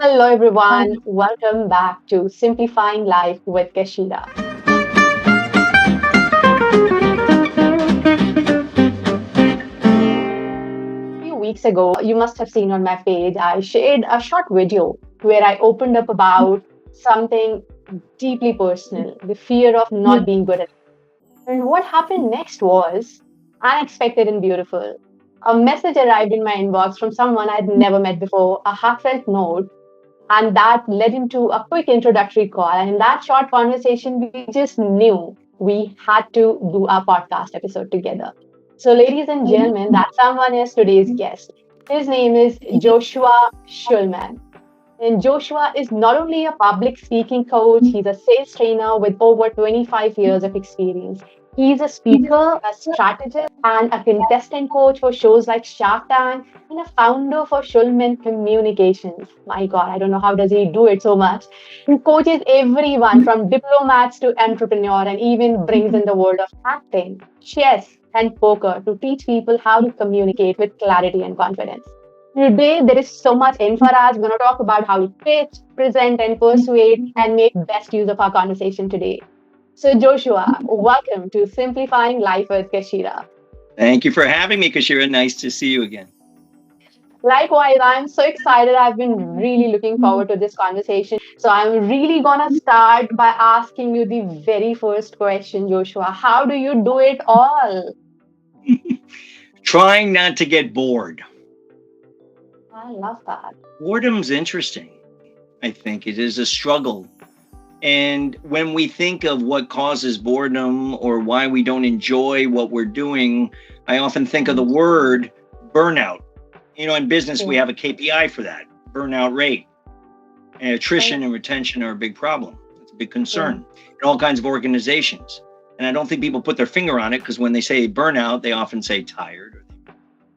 Hello, everyone. Welcome back to Simplifying Life with Kashira. A few weeks ago, you must have seen on my page, I shared a short video where I opened up about something deeply personal, the fear of not being good at it. And what happened next was unexpected and beautiful. A message arrived in my inbox from someone I'd never met before, a heartfelt note, and that led into a quick introductory call. And in that short conversation, we just knew we had to do our podcast episode together. So, ladies and gentlemen, that someone is today's guest. His name is Joshua Schulman. And Joshua is not only a public speaking coach, he's a sales trainer with over 25 years of experience. He's a speaker, a strategist, and a contestant coach for shows like Shark Tank, and a founder for Schulman Communications. My God, I don't know how does he do it so much. He coaches everyone from diplomats to entrepreneur, and even brings in the world of acting, chess, and poker to teach people how to communicate with clarity and confidence. Today, there is so much info for us. We're going to talk about how to pitch, present, and persuade, and make best use of our conversation today. So, Joshua, welcome to Simplifying Life with Kashira. Thank you for having me, Kashira. Nice to see you again. Likewise, I'm so excited. I've been really looking forward to this conversation. So, I'm really going to start by asking you the very first question, Joshua. How do you do it all? Trying not to get bored. I love that. Boredom's interesting. I think it is a struggle. And when we think of what causes boredom or why we don't enjoy what we're doing, I often think of the word burnout. You know, in business, we have a KPI for that, burnout rate. And attrition and retention are a big problem. It's a big concern in all kinds of organizations. And I don't think people put their finger on it because when they say burnout, they often say tired or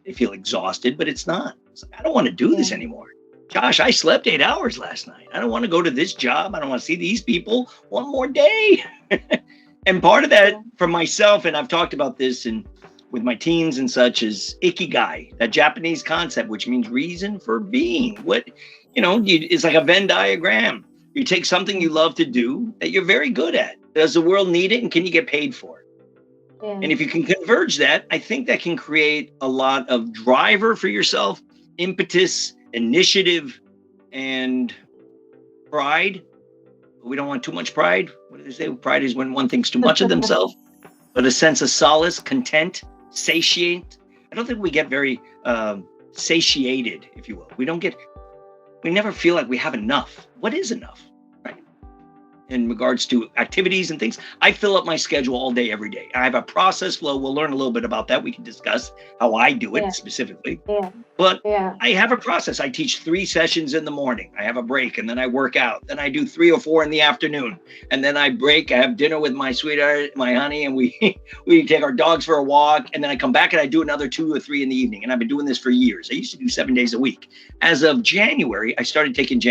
they feel exhausted, but it's not. It's like, I don't want to do this anymore. Josh, I slept 8 hours last night. I don't want to go to this job. I don't want to see these people one more day. And part of that for myself, and I've talked about this with my teens and such, is ikigai, that Japanese concept, which means reason for being. It's like a Venn diagram. You take something you love to do that you're very good at. Does the world need it? And can you get paid for it? Yeah. And if you can converge that, I think that can create a lot of driver for yourself, impetus, initiative, and pride. We don't want too much pride. What do they say? Pride is when one thinks too much of themselves, but a sense of solace, content, satiate. I don't think we get very satiated, if you will. We never feel like we have enough. What is enough? In regards to activities and things, I fill up my schedule all day, every day. I have a process flow. We'll learn a little bit about that. We can discuss how I do it specifically. But I have a process. I teach 3 sessions in the morning. I have a break and then I work out. Then I do 3 or 4 in the afternoon. And then I break. I have dinner with my sweetheart, my honey, and we take our dogs for a walk. And then I come back and I do another 2 or 3 in the evening. And I've been doing this for years. I used to do 7 days a week. As of January, I started taking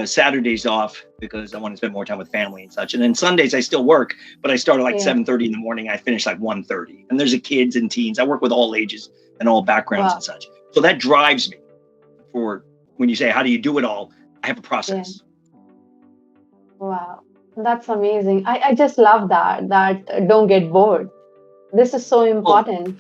Saturdays off because I want to spend more time with family and such. And then Sundays I still work, but I start at like 7:30 in the morning. I finish like 1:30. And there's a kids and teens. I work with all ages and all backgrounds and such. So that drives me for when you say, how do you do it all? I have a process. Wow. That's amazing. I just love that don't get bored. This is so important.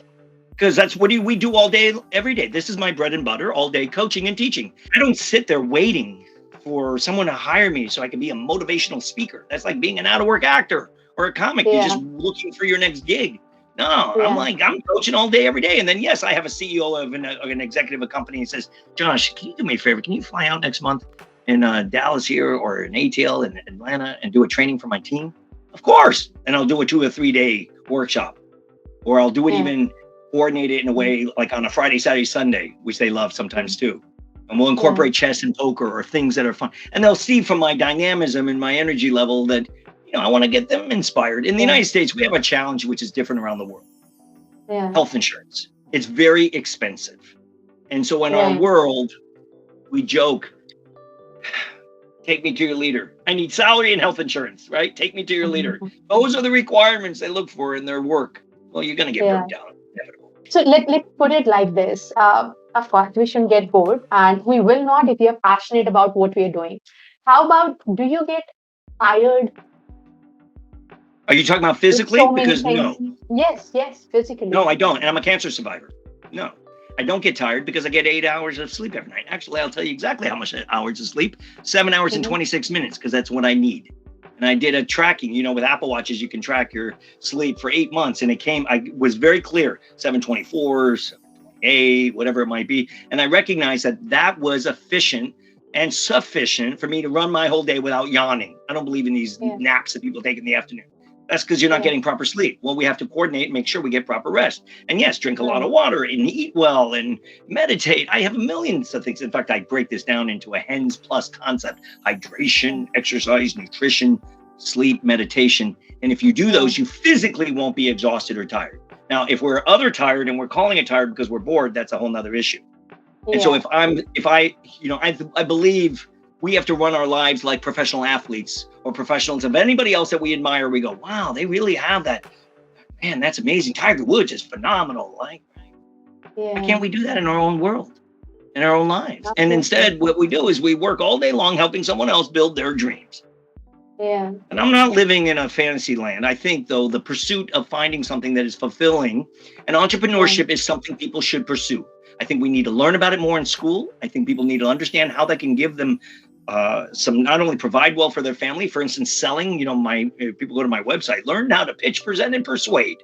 Because that's what we do all day, every day. This is my bread and butter, all day coaching and teaching. I don't sit there waiting for someone to hire me so I can be a motivational speaker. That's like being an out-of-work actor or a comic. You're just looking for your next gig. No, I'm coaching all day, every day. And then, yes, I have a CEO of an executive of a company and says, Josh, can you do me a favor? Can you fly out next month in Dallas here or in ATL in Atlanta and do a training for my team? Of course. And I'll do a 2 or 3 day workshop, or I'll do it even coordinate it in a way like on a Friday, Saturday, Sunday, which they love sometimes too. And we'll incorporate chess and poker or things that are fun. And they'll see from my dynamism and my energy level that, I want to get them inspired. In the United States, we have a challenge which is different around the world. Health insurance. It's very expensive. And so in our world, we joke, take me to your leader. I need salary and health insurance, right? Take me to your leader. Those are the requirements they look for in their work. Well, you're going to get burnt out. Inevitable. So let's put it like this. Of course, we shouldn't get bored, and we will not if we are passionate about what we are doing. How about, do you get tired Are you talking about with physically? so many Because things? no, Yes, yes, no, physically. I don't. And I'm a cancer survivor. No, I don't get tired because I get 8 hours of sleep every night. Actually, I'll tell you exactly how much hours of sleep: 7 hours and Hmm. 26 minutes, because that's what I need. And I did a tracking, with Apple Watches, you can track your sleep for 8 months. And I was very clear: 724, 728, whatever it might be. And I recognized that that was efficient and sufficient for me to run my whole day without yawning. I don't believe in these Yeah, naps that people take in the afternoon. That's because you're not yeah, getting proper sleep. Well, we have to coordinate and make sure we get proper rest. And yes, drink a lot right. of water and eat well and meditate. I have millions of things. In fact, I break this down into a HENS plus concept: Yeah, hydration, exercise, nutrition, sleep, meditation. And if you do yeah, those, you physically won't be exhausted or tired. Now, if we're other tired and we're calling it tired because we're bored, that's a whole nother issue. And so yeah. I believe we have to run our lives like professional athletes or professionals of anybody else that we admire. We go, wow, they really have that. Man, that's amazing. Tiger Woods is phenomenal. Like, why Yeah, can't we do that in our own world, in our own lives? And absolutely. instead, what we do is we work all day long helping someone else build their dreams. Yeah, And I'm not living in a fantasy land. I think, though, the pursuit of finding something that is fulfilling and yeah, entrepreneurship is something people should pursue. I think we need to learn about it more in school. I think people need to understand how that can give them some, not only provide well for their family. For instance, selling. If people go to my website, learn how to pitch, present, and persuade.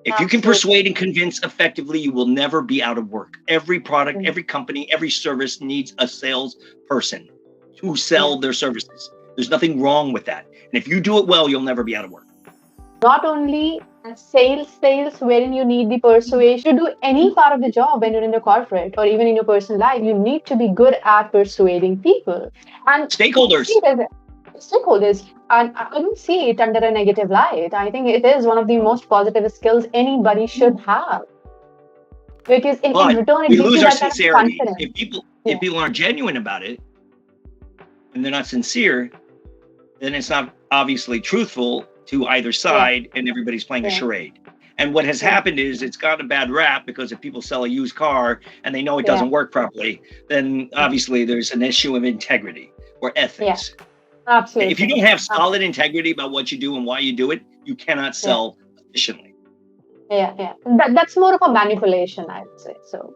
If you can absolutely. persuade and convince effectively, you will never be out of work. Every product, Mm. every company, every service needs a salesperson to Yeah. sell their services. There's nothing wrong with that. And if you do it well, you'll never be out of work. Not only sales, wherein you need the persuasion to do any part of the job when you're in the corporate or even in your personal life, you need to be good at persuading people. And I see Stakeholders. it as stakeholders. And I don't see it under a negative light. I think it is one of the most positive skills anybody should have. Because in But return, it we gives you lose our that kind of sincerity. confidence. If Yeah. people aren't genuine about it and they're not sincere, then it's not obviously truthful to either Yeah. side, and everybody's playing a Yeah. charade. And what has Yeah. happened is it's got a bad rap, because if people sell a used car and they know it Yeah. doesn't work properly, then obviously there's an issue of integrity or Yeah. ethics. If you Absolutely. don't have Absolutely. solid integrity about what you do and why you do it, you cannot Yeah. sell efficiently. Yeah. Yeah. That's more of a manipulation, I would say. So,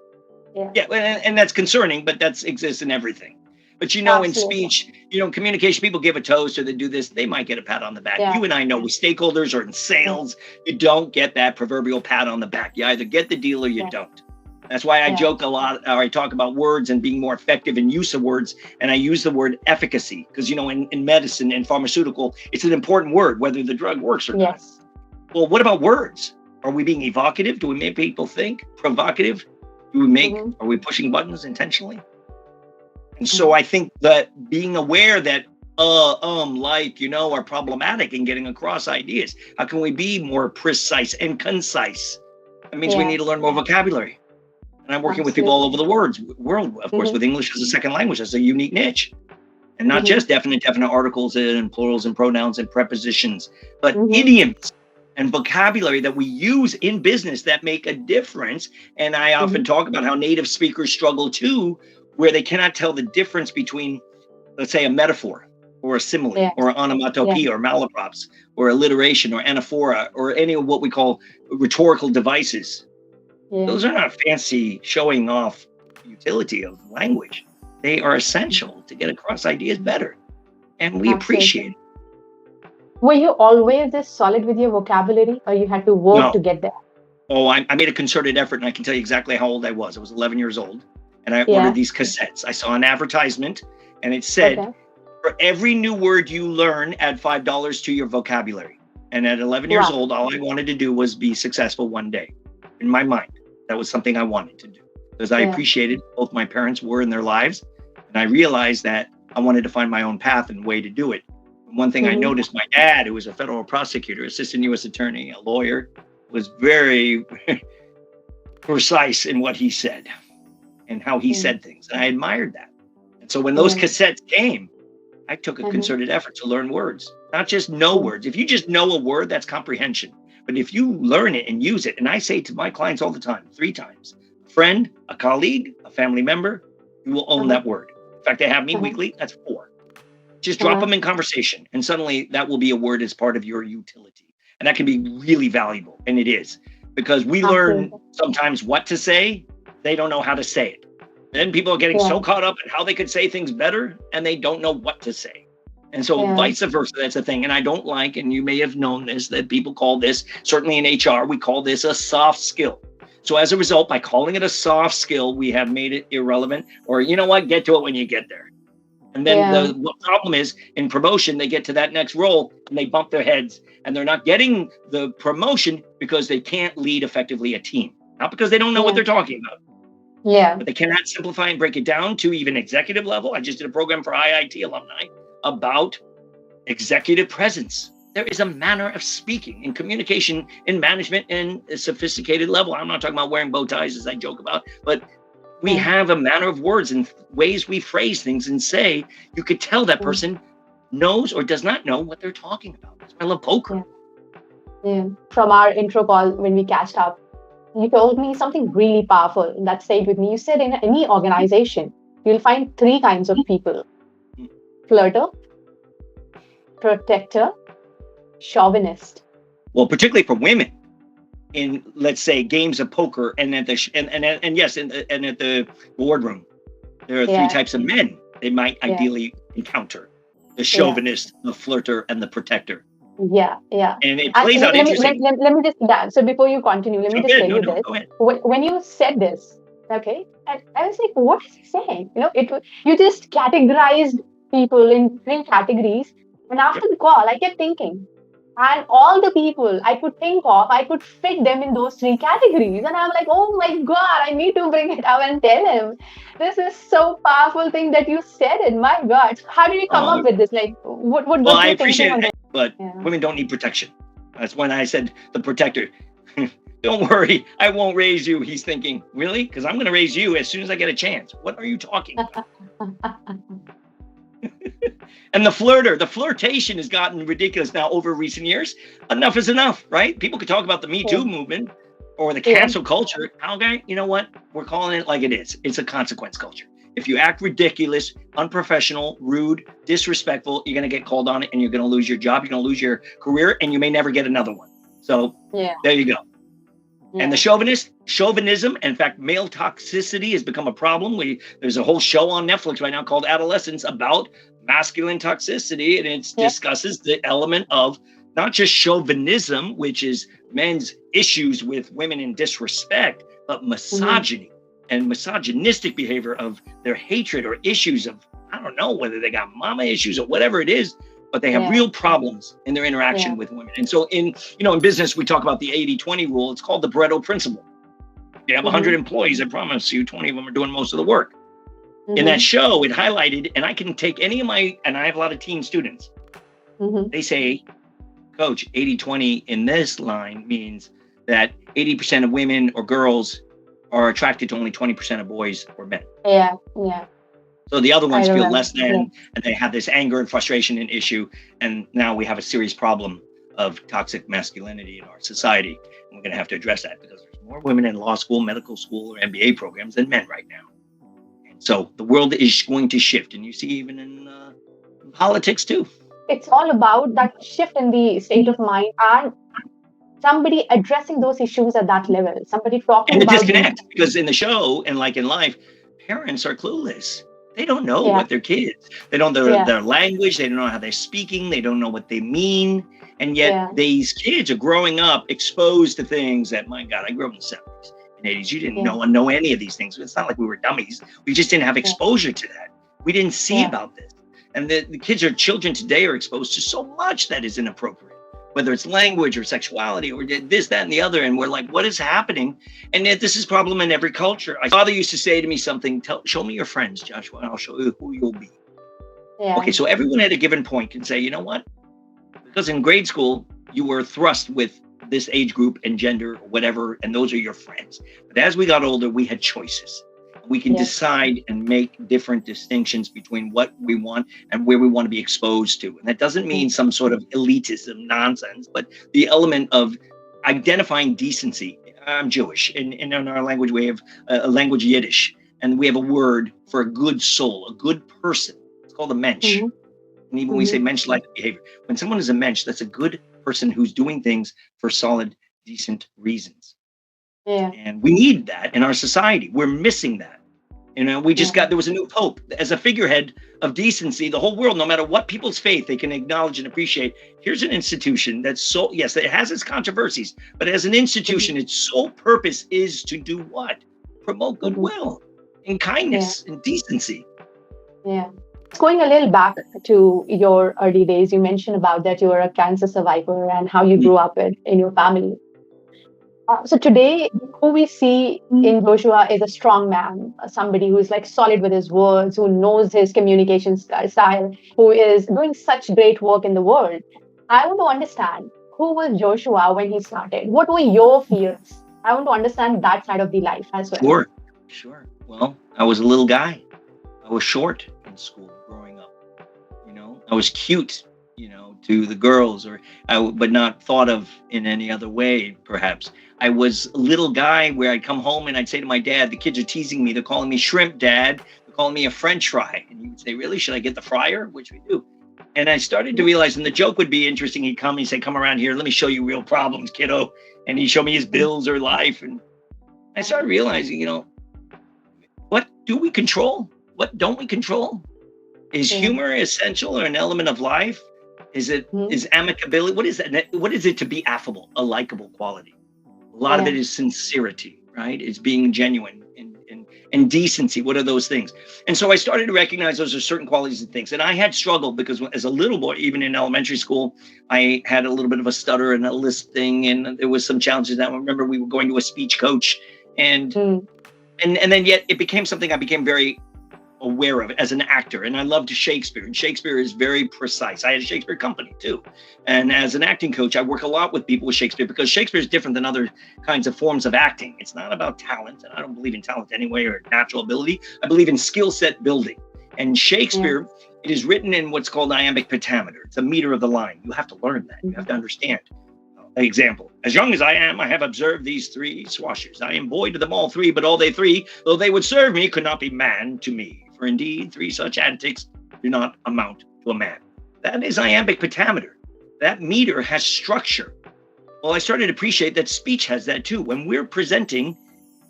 yeah. Yeah, and that's concerning, but that exists in everything. But in Absolutely. speech, communication, people give a toast or they do this, they might get a pat on the back. Yeah. You and I know with stakeholders or in Yeah. sales, you don't get that proverbial pat on the back. You either get the deal or you Yeah. don't. That's why I Yeah. joke a lot, or I talk about words and being more effective in use of words. And I use the word efficacy because, in medicine and pharmaceutical, it's an important word, whether the drug works or not. Yes. Well, what about words? Are we being evocative? Do we make people think? Provocative? Mm-hmm. Are we pushing buttons intentionally? And so Mm-hmm. I think that being aware that, are problematic in getting across ideas. How can we be more precise and concise? That means we Yeah. need to learn more vocabulary. And I'm working with people all over Absolutely. the world, of course, Mm-hmm. with English as a second language. That's a unique niche. And not Mm-hmm. just definite articles and plurals and pronouns and prepositions, but Mm-hmm. idioms and vocabulary that we use in business that make a difference. And I Mm-hmm. often talk about how native speakers struggle too, where they cannot tell the difference between, let's say, a metaphor or a simile Yeah. or Yeah. onomatopoeia or malaprops or alliteration or anaphora or any of what we call rhetorical devices. Yeah. Those are not fancy showing off utility of language. They are essential to get across ideas better. And we appreciate Absolutely. it. Were you always this solid with your vocabulary, or you had to work No. to get there? Oh, I made a concerted effort, and I can tell you exactly how old I was. I was 11 years old, and I ordered Yeah. these cassettes. I saw an advertisement, and it said, Okay. for every new word you learn, add $5 to your vocabulary. And at 11 years Wow. old, all I wanted to do was be successful one day. In my mind, that was something I wanted to do because I Yeah. appreciated both my parents were in their lives, and I realized that I wanted to find my own path and way to do it. And one thing I Mm-hmm. noticed, my dad, who was a federal prosecutor, assistant U.S. attorney, a lawyer, was very precise in what he said and how he Mm. said things. And I admired that. And so when those Yeah. cassettes came, I took a Mm-hmm. concerted effort to learn words, not just know Mm. words. If you just know a word, that's comprehension. But if you learn it and use it, and I say to my clients all the time, 3 times, friend, a colleague, a family member, you will own Uh-huh. that word. In fact, they have me Uh-huh. weekly. That's 4. Just drop Uh-huh. them in conversation, and suddenly that will be a word as part of your utility. And that can be really valuable. And it is, because we learn Absolutely. sometimes what to say. They don't know how to say it. Then people are getting Yeah. so caught up in how they could say things better, and they don't know what to say. And so Yeah. vice versa, that's a thing. And I don't like, and you may have known this, that people call this, certainly in HR, we call this a soft skill. So as a result, by calling it a soft skill, we have made it irrelevant, or you know what, get to it when you get there. And then Yeah. the problem is, in promotion, they get to that next role and they bump their heads, and they're not getting the promotion because they can't lead effectively a team. Not because they don't know what Yeah. they're talking about, Yeah. but they cannot simplify and break it down to even executive level. I just did a program for IIT alumni about executive presence. There is a manner of speaking and communication in management and a sophisticated level. I'm not talking about wearing bow ties, as I joke about, but we Yeah. have a manner of words and ways we phrase things and say. You could tell that person knows or does not know what they're talking about. That's why I love poker. Yeah. From our intro call, when we catched up, you told me something really powerful that stayed with me. You said in any organization, you'll find 3 kinds of people: flirter, protector, chauvinist. Well, particularly for women in, let's say, games of poker, and at the and yes, and at the boardroom, there are 3 types of men they might ideally encounter: the chauvinist, the flirter, and the protector. Yeah. And it plays out let interesting. me just, so before you continue, let me just tell you this. Go ahead. When you said this, okay, I was like, what is he saying? You just categorized people in 3 categories. And after the call, I kept thinking, and all the people I could think of, I could fit them in those 3 categories. And I'm like, oh my God, I need to bring it up and tell him. This is so powerful thing that you said it. My God. How did you come up with this? Like, what Well, got I you appreciate thinking on it, but women don't need protection. That's when I said the protector. Don't worry, I won't raise you. He's thinking, really? Because I'm going to raise you as soon as I get a chance. What are you talking about? And the flirter, the flirtation has gotten ridiculous now over recent years. Enough is enough, right? People could talk about the Me Too movement or the cancel culture. Okay, you know what? We're calling it like it is. It's a consequence culture. If you act ridiculous, unprofessional, rude, disrespectful, you're going to get called on it, and you're going to lose your job. You're going to lose your career, and you may never get another one. So there you go. And the chauvinism, in fact, male toxicity has become a problem. There's a whole show on Netflix right now called Adolescence about masculine toxicity, and it discusses the element of not just chauvinism, which is men's issues with women in disrespect, but misogyny and misogynistic behavior of their hatred or issues of, I don't know, whether they got mama issues or whatever it is, but they have real problems in their interaction with women. And so in business, we talk about the 80-20 rule. It's called the Pareto principle. You have 100 employees, I promise you 20 of them are doing most of the work. In that show, it highlighted, and I can take any of and I have a lot of teen students. They say, Coach, 80-20 in this line means that 80% of women or girls are attracted to only 20% of boys or men. Yeah. So the other ones feel less than, and they have this anger and frustration and issue. And now we have a serious problem of toxic masculinity in our society. And we're going to have to address that because there's more women in law school, medical school, or MBA programs than men right now. And so the world is going to shift. And you see even in politics too. It's all about that shift in the state of mind and somebody addressing those issues at that level. Somebody talking and the about disconnect, because in the show and like in life, parents are clueless. They don't know what their kids, they don't know their language. They don't know how they're speaking. They don't know what they mean. And yet these kids are growing up exposed to things that, my God, I grew up in the 70s and 80s. You didn't know any of these things. It's not like we were dummies. We just didn't have exposure to that. We didn't see about this. And the children today are exposed to so much that is inappropriate, whether it's language or sexuality or this, that, and the other. And we're like, what is happening? And yet this is a problem in every culture. My father used to say to me something, show me your friends, Joshua, and I'll show you who you'll be. Okay, so everyone at a given point can say, you know what? Because in grade school, you were thrust with this age group and gender, or whatever, and those are your friends. But as we got older, we had choices. We can decide and make different distinctions between what we want and where we want to be exposed to. And that doesn't mean some sort of elitism nonsense, but the element of identifying decency. I'm Jewish, and in our language we have a language Yiddish, and we have a word for a good soul, a good person. It's called a mensch. Mm-hmm. And even when we say Mm-hmm. mensch-like behavior, when someone is a mensch, that's a good person who's doing things for solid, decent reasons. Yeah. And we need that in our society. We're missing that. We just Yeah. there was a new pope as a figurehead of decency. The whole world, no matter what people's faith, they can acknowledge and appreciate. Here's an institution that's so, yes, it has its controversies, but as an institution, Mm-hmm. its sole purpose is to do what? Promote Mm-hmm. goodwill and Yeah. kindness and decency. Yeah. Going a little back to your early days, you mentioned about that you were a cancer survivor and how you grew up in your family. So today, who we see in Joshua is a strong man, somebody who is like solid with his words, who knows his communication style, who is doing such great work in the world. I want to understand who was Joshua when he started? What were your fears? I want to understand that side of the life as well. Sure. Well, I was a little guy. I was short in school growing up. I was cute, to the girls, but not thought of in any other way, perhaps. I was a little guy where I'd come home and I'd say to my dad, the kids are teasing me. They're calling me shrimp, Dad. They're calling me a French fry. And he would say, really? Should I get the fryer? Which we do. And I started to realize, and the joke would be interesting. He'd come and say, come around here. Let me show you real problems, kiddo. And he'd show me his bills or life. And I started realizing, what do we control? What don't we control? Is humor essential or an element of life? Is amicability? What is that? What is it to be affable? A likable quality. A lot of it is sincerity, right? It's being genuine and decency. What are those things? And so I started to recognize those are certain qualities and things. And I had struggled because as a little boy, even in elementary school, I had a little bit of a stutter and a lisping, and there was some challenges. I remember we were going to a speech coach, and then yet it became something I became very aware of as an actor. And I loved Shakespeare, and Shakespeare is very precise. I had a Shakespeare company too. And as an acting coach, I work a lot with people with Shakespeare because Shakespeare is different than other kinds of forms of acting. It's not about talent, and I don't believe in talent anyway or natural ability. I believe in skill set building. And Shakespeare, it is written in what's called iambic pentameter. It's a meter of the line. You have to learn that. You have to understand. Example, as young as I am, I have observed these three swashers. I am boy to them all three, but all they three, though they would serve me, could not be man to me. For indeed, three such antics do not amount to a man. That is iambic pentameter. That meter has structure. Well, I started to appreciate that speech has that too. When we're presenting,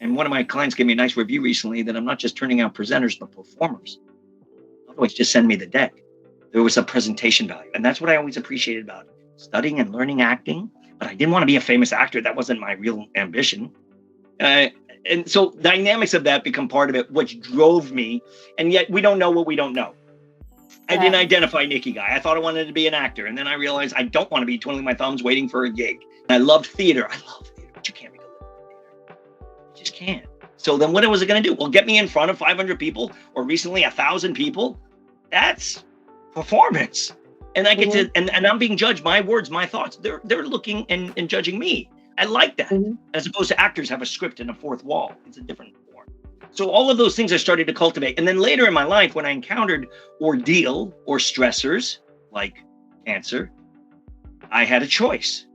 and one of my clients gave me a nice review recently that I'm not just turning out presenters, but performers. Otherwise, just send me the deck. There was a presentation value. And that's what I always appreciated about studying and learning acting. But I didn't want to be a famous actor. That wasn't my real ambition. And so dynamics of that become part of it, which drove me. And yet we don't know what we don't know. I didn't identify Nicky Guy. I thought I wanted to be an actor. And then I realized I don't want to be twiddling my thumbs waiting for a gig. And I loved theater. I love theater, but you can't make a living in theater. You just can't. So then what was it going to do? Well, get me in front of 500 people or recently 1,000 people. That's performance. And I get to, and I'm being judged, my words, my thoughts. They're looking and judging me. I like that. As opposed to actors have a script and a fourth wall. It's a different form. So all of those things I started to cultivate. And then later in my life, when I encountered ordeal or stressors like cancer, I had a choice.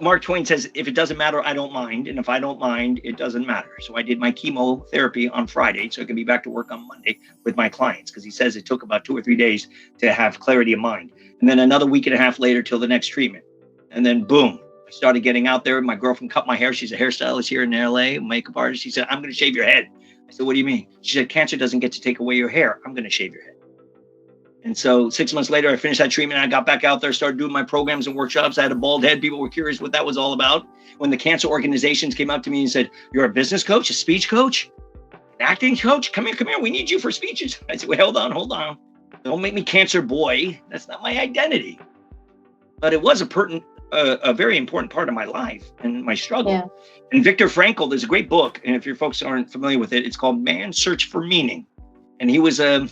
Mark Twain says, if it doesn't matter, I don't mind. And if I don't mind, it doesn't matter. So I did my chemotherapy on Friday so I could be back to work on Monday with my clients, because he says it took about 2 or 3 days to have clarity of mind. And then another week and a half later till the next treatment. And then boom, I started getting out there. My girlfriend cut my hair. She's a hairstylist here in LA, makeup artist. She said, I'm going to shave your head. I said, what do you mean? She said, cancer doesn't get to take away your hair. I'm going to shave your head. And so 6 months later, I finished that treatment. I got back out there, started doing my programs and workshops. I had a bald head. People were curious what that was all about. When the cancer organizations came up to me and said, you're a business coach, a speech coach, an acting coach? Come here. We need you for speeches. I said, wait, hold on. Don't make me cancer boy. That's not my identity. But it was a very important part of my life and my struggle. Yeah. And Viktor Frankl, there's a great book. And if your folks aren't familiar with it, it's called Man's Search for Meaning. And he was an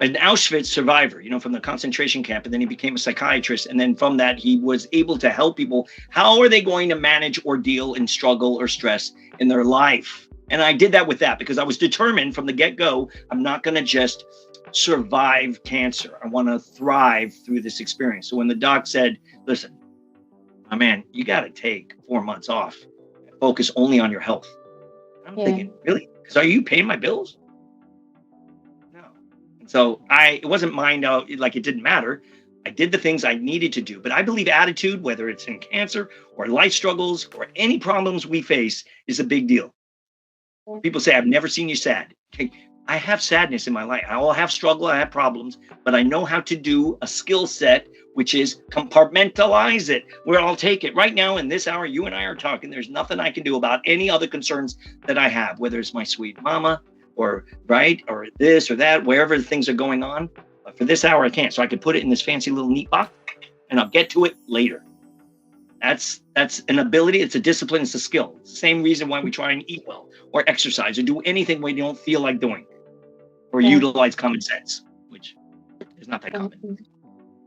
Auschwitz survivor, from the concentration camp. And then he became a psychiatrist. And then from that, he was able to help people. How are they going to manage ordeal and struggle or stress in their life? And I did that with that because I was determined from the get-go, I'm not going to just survive cancer. I want to thrive through this experience. So when the doc said, listen, my man, you got to take 4 months off focus only on your health. I'm thinking, really? Because are you paying my bills? No. So it wasn't mine out, like it didn't matter. I did the things I needed to do. But I believe attitude, whether it's in cancer or life struggles or any problems we face, is a big deal. People say, I've never seen you sad. Okay, I have sadness in my life. I will have struggle, I have problems, but I know how to do a skill set, which is compartmentalize it, where I'll take it. Right now, in this hour, you and I are talking. There's nothing I can do about any other concerns that I have, whether it's my sweet mama or this or that, wherever things are going on. But for this hour, I can't. So I can put it in this fancy little neat box, and I'll get to it later. That's an ability. It's a discipline. It's a skill. It's the same reason why we try and eat well or exercise or do anything we don't feel like doing, or utilize common sense, which is not that common.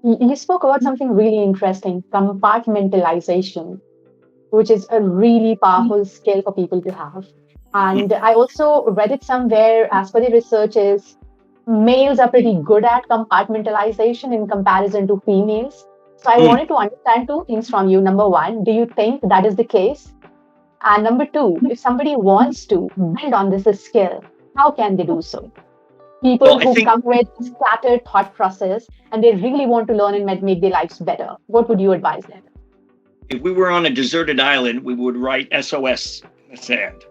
You spoke about something really interesting, compartmentalization, which is a really powerful skill for people to have. And I also read it somewhere, as per the research, males are pretty good at compartmentalization in comparison to females. So I wanted to understand two things from you. Number one, do you think that is the case? And number two, if somebody wants to build on this skill, how can they do so? People who come with scattered thought process and they really want to learn and make their lives better, what would you advise them? If we were on a deserted island, we would write SOS in the sand.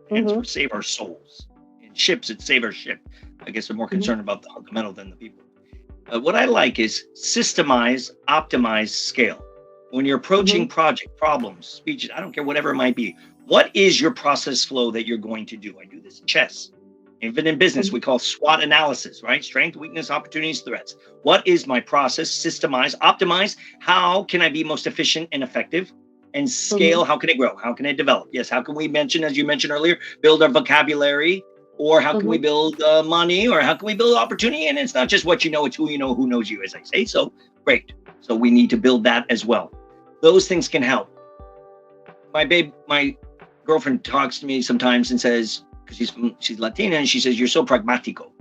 And to save our souls. In ships, it'd save our ship. I guess they're more concerned about the metal than the people. What I like is systemize, optimize, scale. When you're approaching project, problems, speeches, I don't care, whatever it might be. What is your process flow that you're going to do? I do this in chess. Even in business, we call SWOT analysis, right? Strength, weakness, opportunities, threats. What is my process? Systemize, optimize. How can I be most efficient and effective? And scale, how can it grow? How can it develop? Yes, how can we mention, as you mentioned earlier, build our vocabulary? Or how can we build money? Or how can we build opportunity? And it's not just what you know, it's who you know, who knows you, as I say. So great. So we need to build that as well. Those things can help. My girlfriend talks to me sometimes and says, because she's Latina, and she says, you're so pragmatico.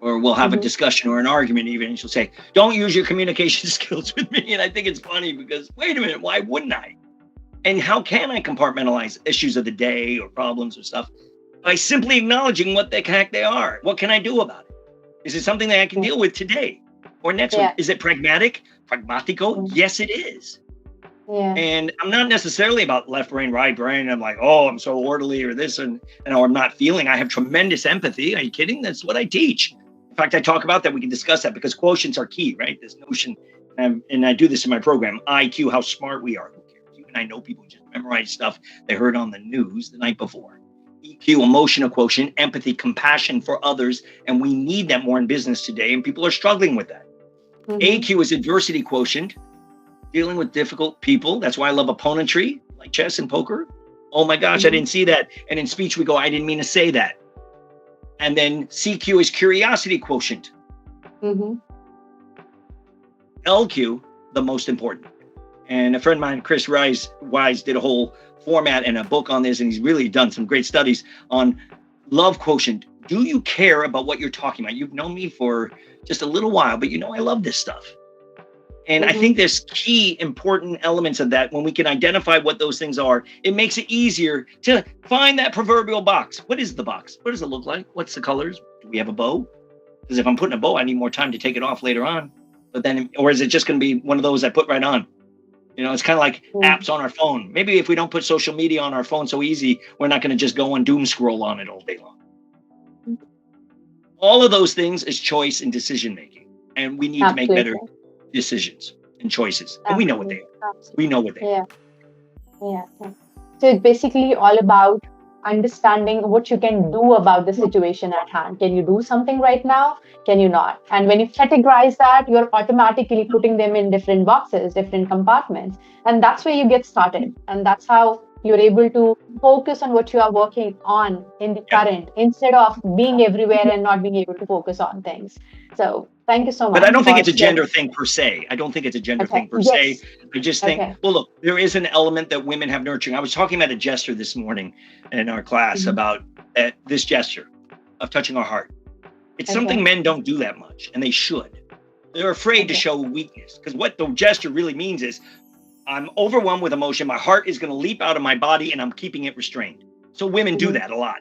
Or we'll have a discussion or an argument even, and she'll say, don't use your communication skills with me. And I think it's funny because, wait a minute, why wouldn't I? And how can I compartmentalize issues of the day or problems or stuff? By simply acknowledging what the heck they are. What can I do about it? Is it something that I can deal with today or next week? Is it pragmatic? Pragmatico? Yes, it is. Yeah. And I'm not necessarily about left brain, right brain. I'm like, oh, I'm so orderly or this and I'm not feeling. I have tremendous empathy. Are you kidding? That's what I teach. In fact, I talk about that. We can discuss that because quotients are key, right? This notion, and I do this in my program, IQ, how smart we are. Who cares? You and I know people just memorize stuff they heard on the news the night before. EQ, emotional quotient, empathy, compassion for others. And we need that more in business today. And people are struggling with that. AQ is adversity quotient, dealing with difficult people. That's why I love opponentry, like chess and poker. Oh my gosh, I didn't see that. And in speech, we go, I didn't mean to say that. And then CQ is curiosity quotient. LQ, the most important. And a friend of mine, Chris Wise, did a whole format and a book on this, and he's really done some great studies on love quotient. Do you care about what you're talking about? You've known me for just a little while, but you know I love this stuff. And I think there's key important elements of that. When we can identify what those things are, it makes it easier to find that proverbial box. What is the box? What does it look like? What's the colors? Do we have a bow? Because if I'm putting a bow, I need more time to take it off later on. But then, or is it just going to be one of those I put right on? You know, it's kind of like apps on our phone. Maybe if we don't put social media on our phone so easy, we're not going to just go and doom scroll on it all day long. All of those things is choice and decision making. And we need to make better decisions and choices. And we know what they are. We know what they are. Yeah. So it's basically all about understanding what you can do about the situation at hand. Can you do something right now? Can you not? And when you categorize that, you're automatically putting them in different boxes, different compartments. And that's where you get started. And that's how you're able to focus on what you are working on in the current, instead of being everywhere and not being able to focus on things. So thank you so much. But I don't think it's a gender thing per se. I don't think it's a gender thing per se. I just think, well, look, there is an element that women have nurturing. I was talking about a gesture this morning in our class about this gesture of touching our heart. It's something men don't do that much, and they should. They're afraid to show weakness, because what the gesture really means is, I'm overwhelmed with emotion. My heart is going to leap out of my body and I'm keeping it restrained. So women do that a lot.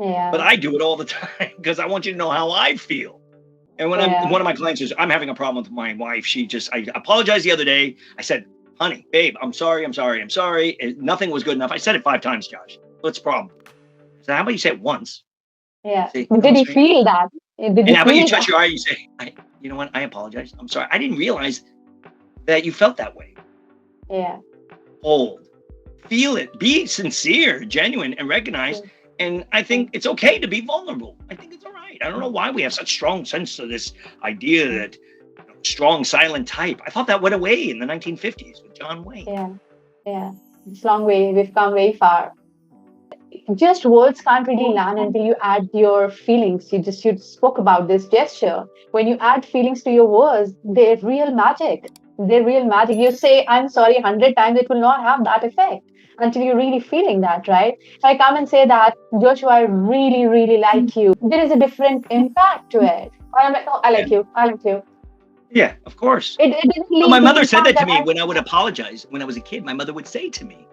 Yeah. But I do it all the time because I want you to know how I feel. And when one of my clients says, I'm having a problem with my wife, I apologized the other day. I said, honey, babe, I'm sorry. Nothing was good enough. I said it 5 times, Josh. What's the problem? I said, how about you say it once? Yeah. Say, Did he feel that? And how about you touch your eye? You say, you know what? I apologize. I'm sorry. I didn't realize that you felt that way. Yeah. Hold, feel it, be sincere, genuine, and recognize. And I think it's okay to be vulnerable. I think it's all right. I don't know why we have such strong sense of this idea that strong silent type. I thought that went away in the 1950s with John Wayne. Yeah. It's a long way. We've come very far. Just words can't really land until you add your feelings. You spoke about this gesture. When you add feelings to your words, they're real magic. You say, I'm sorry 100 times, it will not have that effect until you're really feeling that, right? If I come and say that, Joshua, I really, really like you, there is a different impact to it. Or I'm like, oh, I like you. Yeah, of course. It doesn't Well, my lead mother the said that impact to me when I would apologize. When I was a kid, my mother would say to me,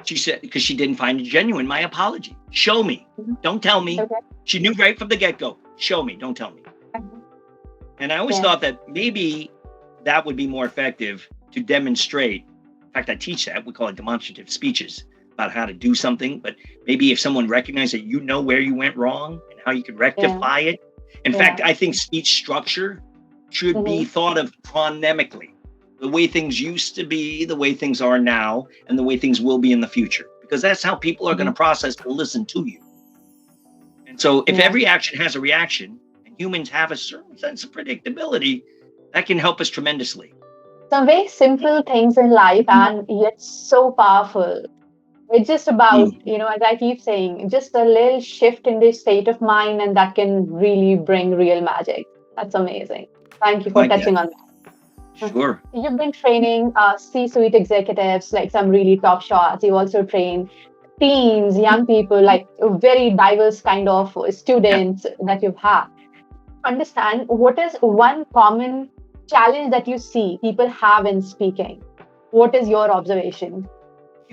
she said, because she didn't find it genuine, my apology. Show me. Don't tell me. Okay. She knew right from the get-go. Show me. Don't tell me. And I always thought that maybe that would be more effective to demonstrate. In fact, I teach that. We call it demonstrative speeches about how to do something. But maybe if someone recognized that you know where you went wrong and how you could rectify it. In fact, I think speech structure should be thought of chronemically. The way things used to be, the way things are now, and the way things will be in the future. Because that's how people are going to process and listen to you. And so if every action has a reaction, and humans have a certain sense of predictability, that can help us tremendously. Some very simple things in life and yet so powerful. It's just about, as I keep saying, just a little shift in the state of mind and that can really bring real magic. That's amazing. Thank you for touching on that. Sure. You've been training C-suite executives, like some really top shots. You also train teens, young people, like very diverse kind of students that you've had. Understand, what is one common challenge that you see people have in speaking? What is your observation?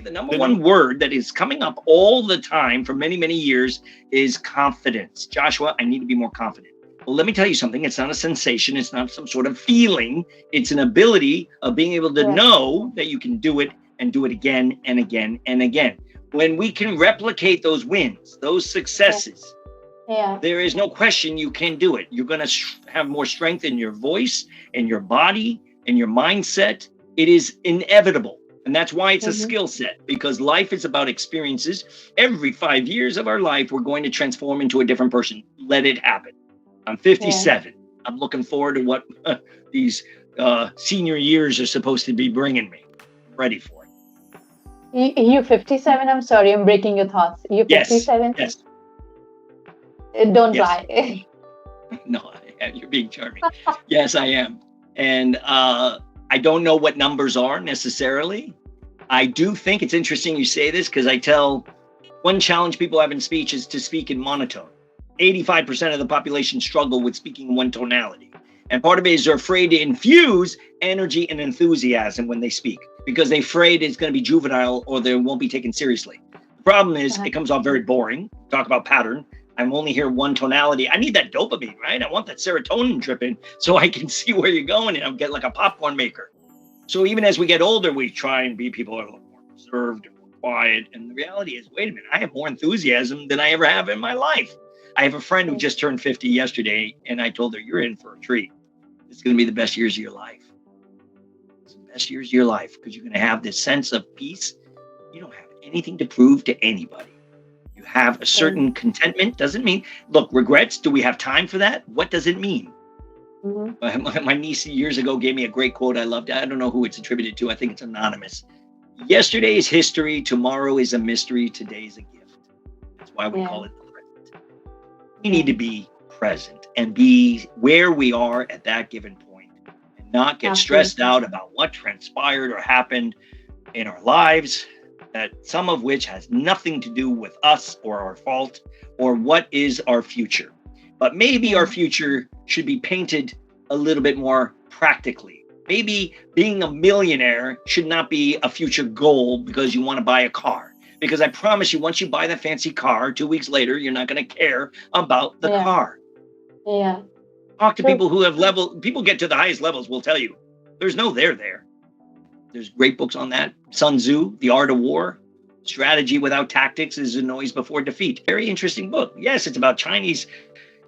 The number one word that is coming up all the time for many, many years is confidence. Joshua, I need to be more confident. Well, let me tell you something. It's not a sensation. It's not some sort of feeling. It's an ability of being able to know that you can do it and do it again and again and again. When we can replicate those wins, those successes, there is no question you can do it. You're going to have more strength in your voice, in your body, in your mindset. It is inevitable. And that's why it's a skill set, because life is about experiences. Every 5 years of our life, we're going to transform into a different person. Let it happen. I'm 57. I'm looking forward to what these senior years are supposed to be bringing me. I'm ready for it. You 57? I'm sorry, I'm breaking your thoughts. You 57? Yes. Don't lie. No, you're being charming. Yes, I am. And I don't know what numbers are necessarily. I do think it's interesting you say this, because I tell one challenge people have in speech is to speak in monotone. 85% of the population struggle with speaking in one tonality. And part of it is they're afraid to infuse energy and enthusiasm when they speak, because they're afraid it's going to be juvenile or they won't be taken seriously. The problem is it comes off very boring. Talk about pattern. I'm only here one tonality. I need that dopamine, right? I want that serotonin dripping so I can see where you're going and I'll get like a popcorn maker. So even as we get older, we try and be people who are a little more reserved and more quiet. And the reality is, wait a minute, I have more enthusiasm than I ever have in my life. I have a friend who just turned 50 yesterday, and I told her, you're in for a treat. It's going to be the best years of your life. It's the best years of your life, because you're going to have this sense of peace. You don't have anything to prove to anybody. You have a certain contentment. Doesn't mean, look, regrets, do we have time for that? What does it mean? My niece years ago gave me a great quote I loved. I don't know who it's attributed to. I think it's anonymous. Yesterday is history. Tomorrow is a mystery. Today is a gift. That's why we call it the present. We need to be present and be where we are at that given point and not get stressed out about what transpired or happened in our lives, that some of which has nothing to do with us or our fault or what is our future. But maybe our future should be painted a little bit more practically. Maybe being a millionaire should not be a future goal because you want to buy a car. Because I promise you, once you buy the fancy car, 2 weeks later, you're not going to care about the Yeah. car. Yeah. Talk to True. people who have people get to the highest levels will tell you there's no there. There's great books on that. Sun Tzu, The Art of War. Strategy without tactics is a noise before defeat. Very interesting book. Yes, it's about Chinese,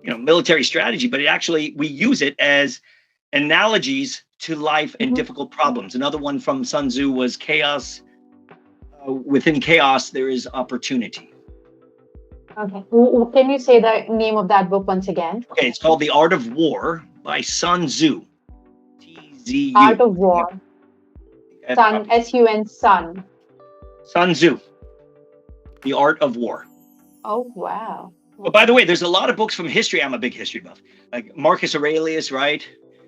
military strategy, but we use it as analogies to life and difficult problems. Another one from Sun Tzu was chaos. Within chaos, there is opportunity. Okay. Can you say the name of that book once again? Okay, it's called The Art of War by Sun Tzu. TZU. Art of War. Sun, S-U-N, Sun. Sun Tzu. The Art of War. Oh, wow. But by the way, there's a lot of books from history. I'm a big history buff. Like Marcus Aurelius, right?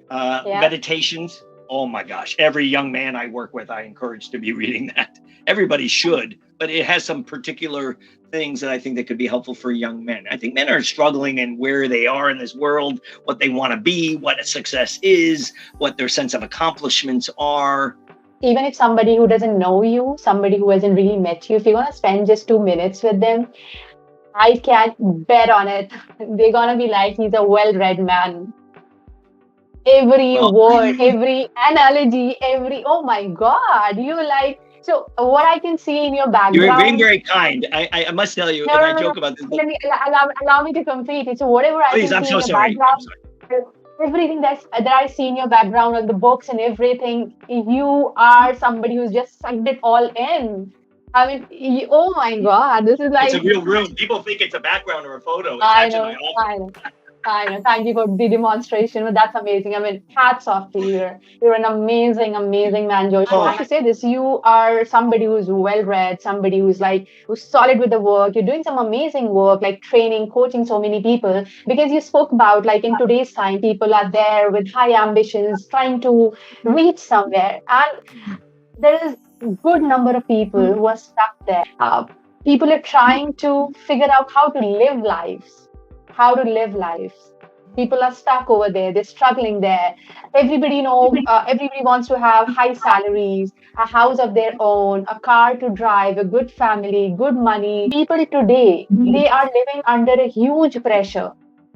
Meditations. Oh my gosh. Every young man I work with, I encourage to be reading that. Everybody should, but it has some particular things that I think that could be helpful for young men. I think men are struggling in where they are in this world, what they want to be, what success is, what their sense of accomplishments are. Even if somebody who doesn't know you, somebody who hasn't really met you, if you're going to spend just 2 minutes with them, I can't bet on it. They're going to be like, he's a well-read man. Every word, every analogy, oh my God, so what I can see in your background. You're being very kind. I must tell you, I joke about this. Allow me to complete it. So whatever Please, I can see in your background, everything that I see in your background, and the books and everything, you are somebody who's just sucked it all in. I mean, oh my God, this is like... It's a real room. People think it's a background or a photo. It's actually my office. I know. Thank you for the demonstration. But that's amazing. I mean, hats off to you. You're an amazing, amazing man, Joshua. I have to say this. You are somebody who's well-read, somebody who's solid with the work. You're doing some amazing work, like training, coaching so many people. Because you spoke about, like, in today's time, people are there with high ambitions, trying to reach somewhere. And there is a good number of people who are stuck there. People are trying to figure out how to live lives. People are stuck over there. They're struggling there. Everybody wants to have high salaries, a house of their own, a car to drive, a good family, good money. People today, they are living under a huge pressure.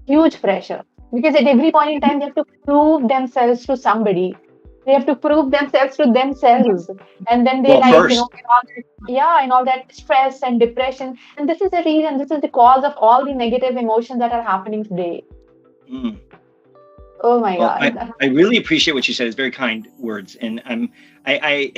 Because at every point in time, they have to prove themselves to somebody. They have to prove themselves to themselves. And then they and all that stress and depression. And this is the reason, this is the cause of all the negative emotions that are happening today. Oh my God. I really appreciate what you said. It's very kind words. And I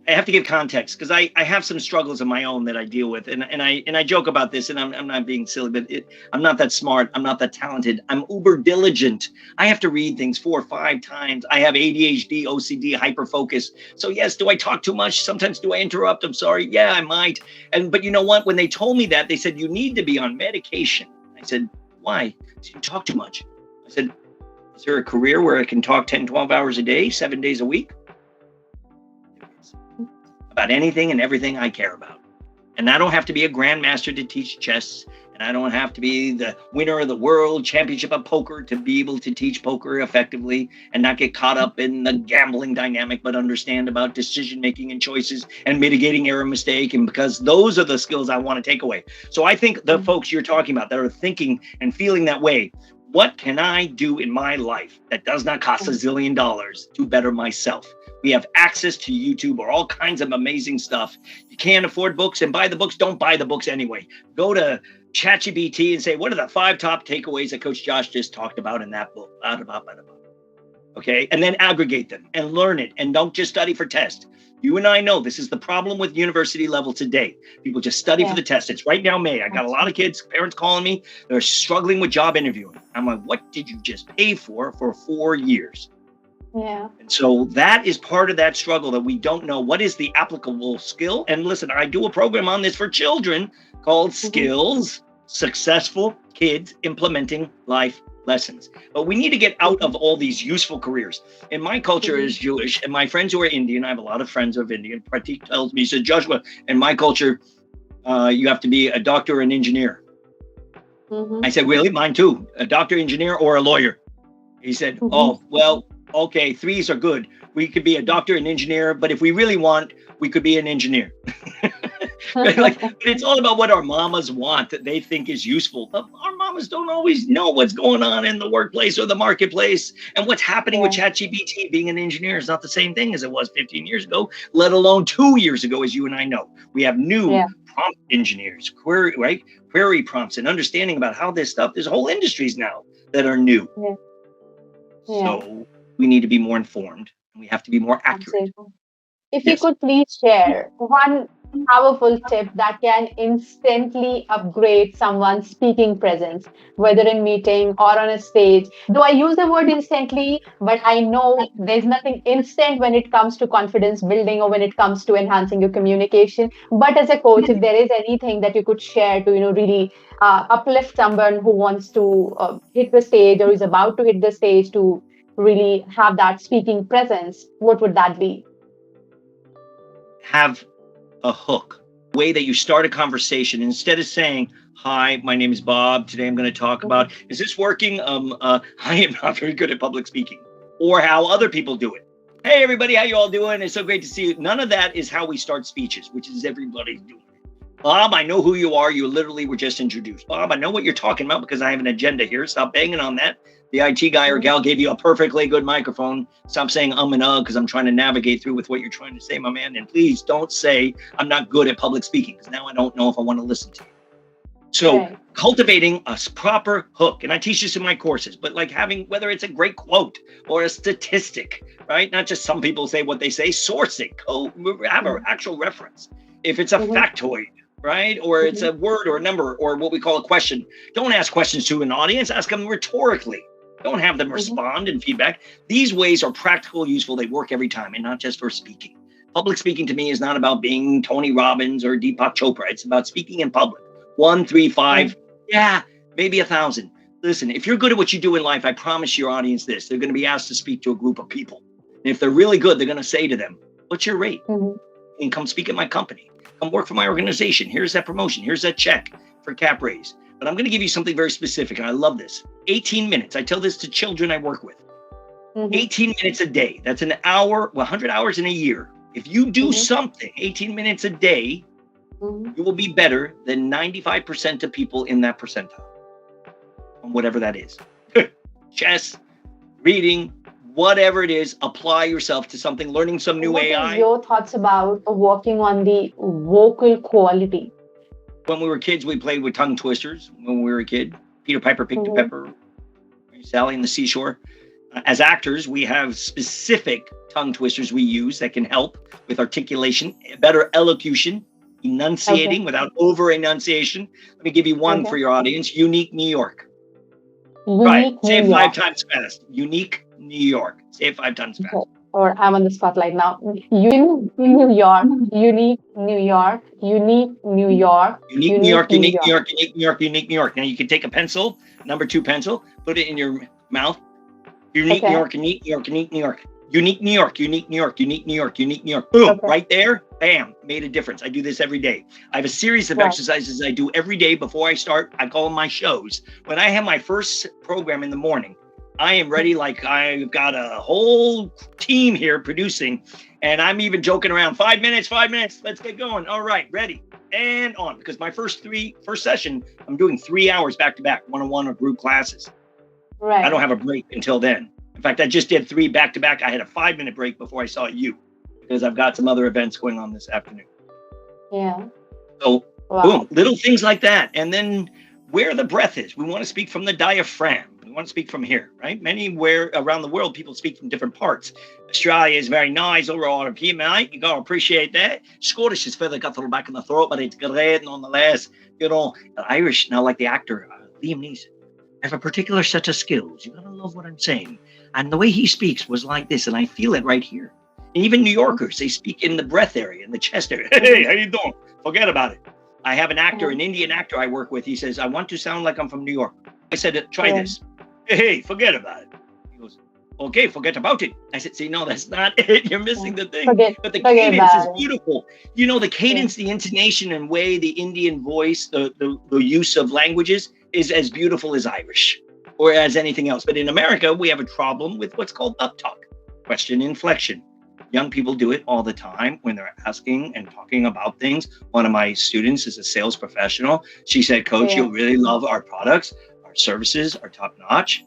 have to give context because I have some struggles of my own that I deal with. And I joke about this, and I'm not being silly, but I'm not that smart. I'm not that talented. I'm uber diligent. I have to read things 4 or 5 times. I have ADHD, OCD, hyperfocus. So yes, do I talk too much? Sometimes do I interrupt? I'm sorry. Yeah, I might. But you know what? When they told me that, they said, you need to be on medication. I said, why? They said, you talk too much. I said, is there a career where I can talk 10, 12 hours a day, 7 days a week? About anything and everything I care about. And I don't have to be a grandmaster to teach chess. And I don't have to be the winner of the world championship of poker to be able to teach poker effectively and not get caught up in the gambling dynamic, but understand about decision-making and choices and mitigating error mistake. And because those are the skills I want to take away. So I think the folks you're talking about that are thinking and feeling that way, what can I do in my life that does not cost $1 zillion to better myself? We have access to YouTube or all kinds of amazing stuff. You can't afford books and buy the books. Don't buy the books anyway. Go to ChatGPT and say, what are the 5 top takeaways that Coach Josh just talked about in that book? Okay. And then aggregate them and learn it. And don't just study for tests. You and I know this is the problem with university level today. People just study for the test. It's right now, May. I got a lot of kids, parents calling me. They're struggling with job interviewing. I'm like, what did you just pay for 4 years? Yeah. And so that is part of that struggle that we don't know what is the applicable skill. And listen, I do a program on this for children called Skills Successful Kids Implementing Life Lessons. But we need to get out of all these useful careers. And my culture is Jewish, and my friends who are Indian, I have a lot of friends of Indian. Pratik tells me, he said, Joshua, in my culture, you have to be a doctor or an engineer. I said, really? Mine too. A doctor, engineer, or a lawyer? He said, oh, well, Okay, threes are good. We could be a doctor, an engineer, but if we really want, we could be an engineer. Right? Like, but it's all about what our mamas want that they think is useful. But our mamas don't always know what's going on in the workplace or the marketplace and what's happening with Yeah. ChatGPT. Being an engineer is not the same thing as it was 15 years ago, let alone 2 years ago, as you and I know. We have new Yeah. prompt engineers, query prompts, and understanding about how this stuff. There's whole industries now that are new. Yeah. Yeah. So we need to be more informed and we have to be more accurate. Absolutely. If you Yes. could please share one powerful tip that can instantly upgrade someone's speaking presence, whether in meeting or on a stage. Though I use the word instantly, but I know there's nothing instant when it comes to confidence building or when it comes to enhancing your communication. But as a coach, if there is anything that you could share to, really uplift someone who wants to hit the stage or is about to hit the stage to really have that speaking presence, what would that be? Have a hook, way that you start a conversation instead of saying, "Hi, my name is Bob. Today I'm going to talk about." Is this working? I am not very good at public speaking, or how other people do it. Hey, everybody, how you all doing? It's so great to see you. None of that is how we start speeches, which is everybody's doing. Bob, I know who you are. You literally were just introduced. Bob, I know what you're talking about because I have an agenda here. Stop banging on that. The IT guy or gal gave you a perfectly good microphone. Stop saying and because I'm trying to navigate through with what you're trying to say, my man. And please don't say I'm not good at public speaking because now I don't know if I want to listen to you. So cultivating a proper hook, and I teach this in my courses, but like having, whether it's a great quote or a statistic, right? Not just some people say what they say, source it, have an actual reference. If it's a factoid, right? Or it's a word or a number or what we call a question. Don't ask questions to an audience, ask them rhetorically. Don't have them respond and feedback. These ways are practical, useful. They work every time and not just for speaking. Public speaking to me is not about being Tony Robbins or Deepak Chopra. It's about speaking in public. 1, 3, 5, maybe 1,000. Listen, if you're good at what you do in life, I promise your audience this. They're going to be asked to speak to a group of people. And if they're really good, they're going to say to them, "What's your rate? And come speak at my company. Come work for my organization. Here's that promotion. Here's that check for cap raise." But I'm going to give you something very specific, and I love this. 18 minutes. I tell this to children I work with. 18 minutes a day. That's an hour, 100 hours in a year. If you do something 18 minutes a day, you will be better than 95% of people in that percentile, on whatever that is. Chess, reading, whatever it is, apply yourself to something, learning some new AI. What are your thoughts about working on the vocal quality? When we were kids, we played with tongue twisters. When we were a kid, Peter Piper picked a pepper, Sally in the seashore. As actors, we have specific tongue twisters we use that can help with articulation, better elocution, enunciating without over enunciation. Let me give you one for your audience. Unique New York. Right. Say it 5 times fast. Unique New York. Say it 5 times fast. Or I'm on the spotlight now. Unique New York. Unique New York. Unique New York. Unique New York. Unique New York. Unique New York. Unique New York. Now you can take a pencil, number 2 pencil, put it in your mouth. Unique New York. Unique New York. Unique New York. Unique New York. Unique New York. Unique New York. Unique New York. Boom. Right there. Bam. Made a difference. I do this every day. I have a series of exercises I do every day before I start. I call them my shows. When I have my first program in the morning, I am ready. Like I've got a whole team here producing, and I'm even joking around. 5 minutes, 5 minutes. Let's get going. All right, ready and on. Because my first session, I'm doing 3 hours back to back, one-on-one or group classes. Right. I don't have a break until then. In fact, I just did 3 back to back. I had a 5-minute break before I saw you because I've got some other events going on this afternoon. Yeah. So boom, little things like that, and then where the breath is. We want to speak from the diaphragm. We want to speak from here, right? Anywhere around the world, people speak from different parts. Australia is very nice over all here, mate. You got to appreciate that. Scottish is further got the back in the throat, but it's great nonetheless. You know, Irish, now like the actor, Liam Neeson, I have a particular set of skills. You got to love what I'm saying. And the way he speaks was like this, and I feel it right here. And even New Yorkers, they speak in the breath area, in the chest area. Hey, how you doing? Forget about it. I have an actor, an Indian actor I work with. He says, I want to sound like I'm from New York. I said, try this. Hey, forget about it. He goes, okay, forget about it. I said, see, no, that's not it. You're missing the thing. But the cadence is beautiful. You know, the cadence, the intonation and way the Indian voice, the use of languages is as beautiful as Irish or as anything else. But in America, we have a problem with what's called uptalk. question inflection. Young people do it all the time when they're asking and talking about things. One of my students is a sales professional. She said, Coach, you'll really love our products. Our services are top notch.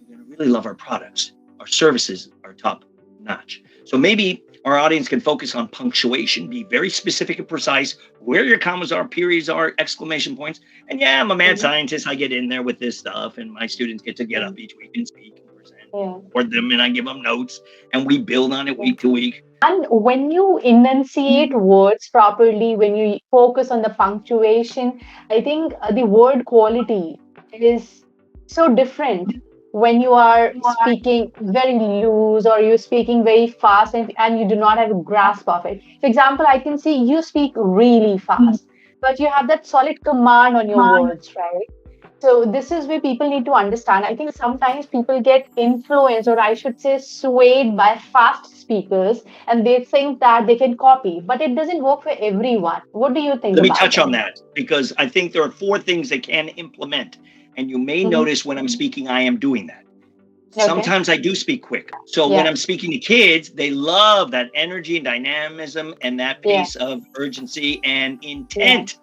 You're going to really love our products. Our services are top notch. So maybe our audience can focus on punctuation, be very specific and precise, where your commas are, periods are, exclamation points. And yeah, I'm a mad scientist. I get in there with this stuff, and my students get to get up each week and speak and present for them, and I give them notes, and we build on it week to week. And when you enunciate words properly, when you focus on the punctuation, I think the word quality is so different when you are speaking very loose or you're speaking very fast and you do not have a grasp of it. For example, I can see you speak really fast, but you have that solid command on your words, right? So this is where people need to understand. I think sometimes people get influenced, or I should say swayed by fast speakers, and they think that they can copy, but it doesn't work for everyone. What do you think Let me about touch that? on that, because I think there are 4 things they can implement. And you may notice when I'm speaking, I am doing that. Sometimes I do speak quick. So when I'm speaking to kids, they love that energy and dynamism and that pace of urgency and intent.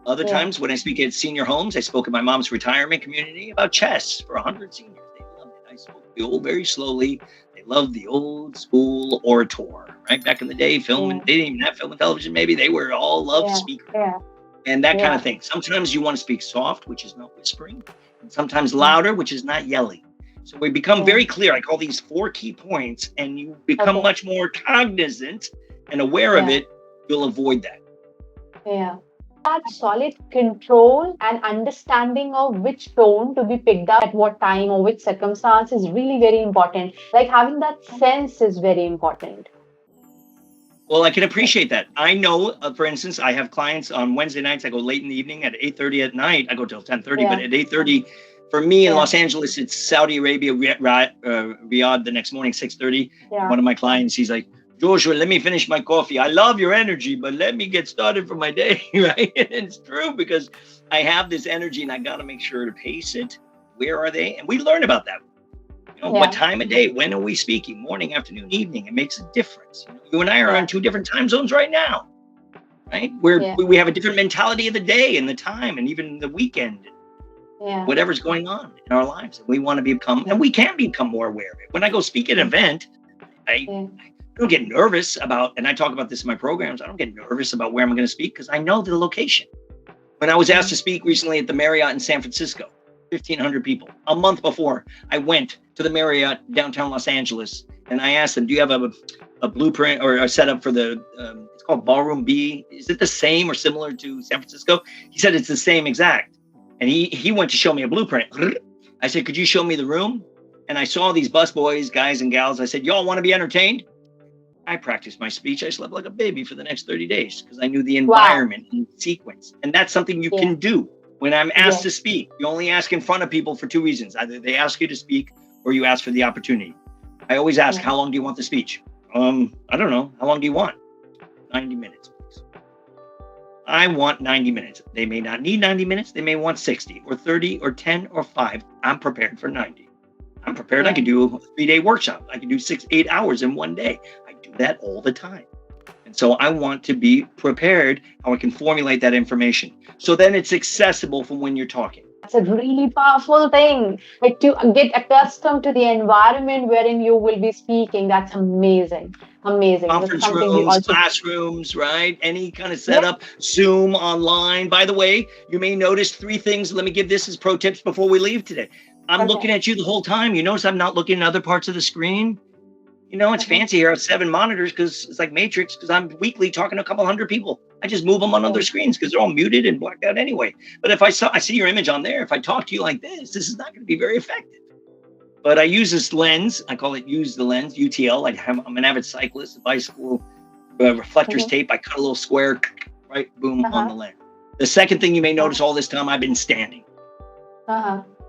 Other times when I speak at senior homes, I spoke at my mom's retirement community about chess for 100 seniors. They loved it. I spoke very slowly. They loved the old school orator, right? Back in the day, film, they didn't even have film and television. Maybe they were all loved speakers and that kind of thing. Sometimes you want to speak soft, which is not whispering, and sometimes louder, which is not yelling. So we become very clear. I call these 4 key points, and you become much more cognizant and aware of it. You'll avoid that. That solid control and understanding of which tone to be picked up at what time or which circumstance is really very important. Like having that sense is very important. Well, I can appreciate that. I know, for instance, I have clients on Wednesday nights. I go late in the evening at 8:30 at night. I go till 10:30, but at 8:30, for me in Los Angeles, it's Saudi Arabia, Riyadh the next morning, 6:30. One of my clients, he's like, Joshua, let me finish my coffee. I love your energy, but let me get started for my day, right? And it's true, because I have this energy and I got to make sure to pace it. Where are they? And we learn about that. You know, what time of day? When are we speaking? Morning, afternoon, evening? It makes a difference. You and I are on 2 different time zones right now, right? We have a different mentality of the day and the time and even the weekend. Whatever's going on in our lives. We want to become, and we can become more aware of it. When I go speak at an event, I don't get nervous about, and I talk about this in my programs, I don't get nervous about where I'm going to speak because I know the location. When I was asked to speak recently at the Marriott in San Francisco, 1,500 people. A month before, I went to the Marriott downtown Los Angeles, and I asked them, do you have a blueprint or a setup for the, it's called Ballroom B. Is it the same or similar to San Francisco? He said it's the same exact. And he went to show me a blueprint. I said, could you show me the room? And I saw these busboys, guys and gals. I said, y'all want to be entertained? I practiced my speech. I slept like a baby for the next 30 days because I knew the environment and sequence. And that's something you can do. When I'm asked to speak, you only ask in front of people for 2 reasons. Either they ask you to speak or you ask for the opportunity. I always ask, how long do you want the speech? I don't know. How long do you want? 90 minutes, please. I want 90 minutes. They may not need 90 minutes. They may want 60 or 30 or 10 or 5. I'm prepared for 90. I'm prepared. I could do a 3-day workshop. I could do 6-8 hours in one day. I do that all the time. And so I want to be prepared how I can formulate that information. So then it's accessible from when you're talking. That's a really powerful thing. Like to get accustomed to the environment wherein you will be speaking. That's amazing. Amazing. Conference rooms, classrooms, right? Any kind of setup, Zoom, online. By the way, you may notice 3 things. Let me give this as pro tips before we leave today. I'm looking at you the whole time. You notice I'm not looking at other parts of the screen. You know, it's fancy here. I have 7 monitors because it's like Matrix, because I'm weekly talking to a couple hundred people. I just move them on other screens because they're all muted and blacked out anyway. But if I see your image on there, if I talk to you like this is not going to be very effective. But I use this lens. I call it use the lens, UTL. I'm an avid cyclist, bicycle, reflectors tape. I cut a little square, right, boom, on the lens. The second thing you may notice all this time, I've been standing.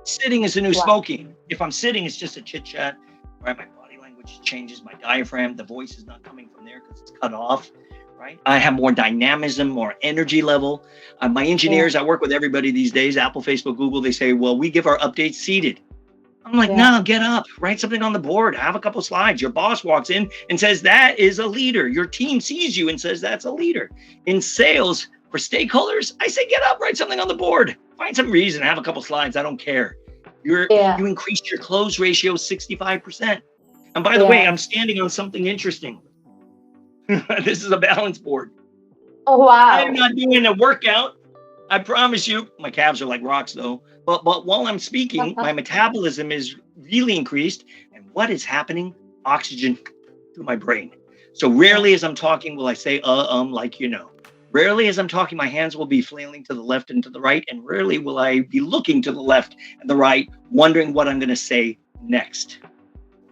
Sitting is the new smoking. If I'm sitting, it's just a chit chat, right? My body language changes, my diaphragm, the voice is not coming from there because it's cut off, right? I have more dynamism, more energy level. My engineers, I work with everybody these days, Apple, Facebook, Google, they say, well, we give our updates seated. I'm like, Yeah. no, get up, write something on the board, have a couple slides. Your boss walks in and says, that is a leader. Your team sees you and says, that's a leader. In sales, for stakeholders, I say, get up, write something on the board. Find some reason, have a couple slides. I don't care. You increased your close ratio 65%. And by the way, I'm standing on something interesting. This is a balance board. Oh, wow. I'm not doing a workout. I promise you. My calves are like rocks, though. But while I'm speaking, my metabolism is really increased. And what is happening? Oxygen to my brain. So rarely as I'm talking will I say, like you know. Rarely as I'm talking, my hands will be flailing to the left and to the right. And rarely will I be looking to the left and the right, wondering what I'm going to say next.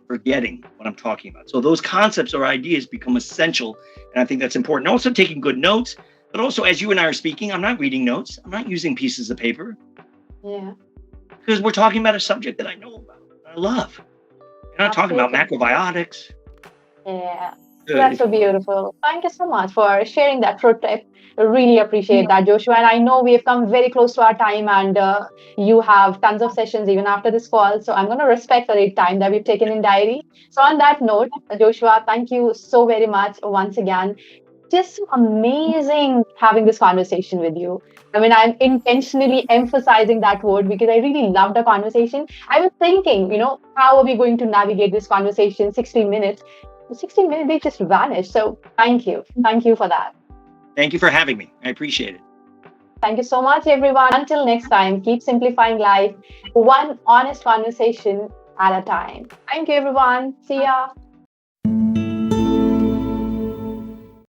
Forgetting what I'm talking about. So those concepts or ideas become essential. And I think that's important. Also taking good notes. But also, as you and I are speaking, I'm not reading notes. I'm not using pieces of paper. Yeah. Because we're talking about a subject that I know about, I love. You're not talking about macrobiotics. Yeah. That's so beautiful. Thank you so much for sharing that pro tip. I really appreciate that, Joshua. And I know we have come very close to our time, and you have tons of sessions even after this call. So I'm going to respect the time that we've taken in diary. So on that note, Joshua, thank you so very much once again. Just amazing having this conversation with you. I mean, I'm intentionally emphasizing that word because I really loved the conversation. I was thinking, how are we going to navigate this conversation 60 minutes? 60 minutes, they just vanished. So thank you. Thank you for that. Thank you for having me. I appreciate it. Thank you so much, everyone. Until next time, keep simplifying life, one honest conversation at a time. Thank you, everyone. See ya.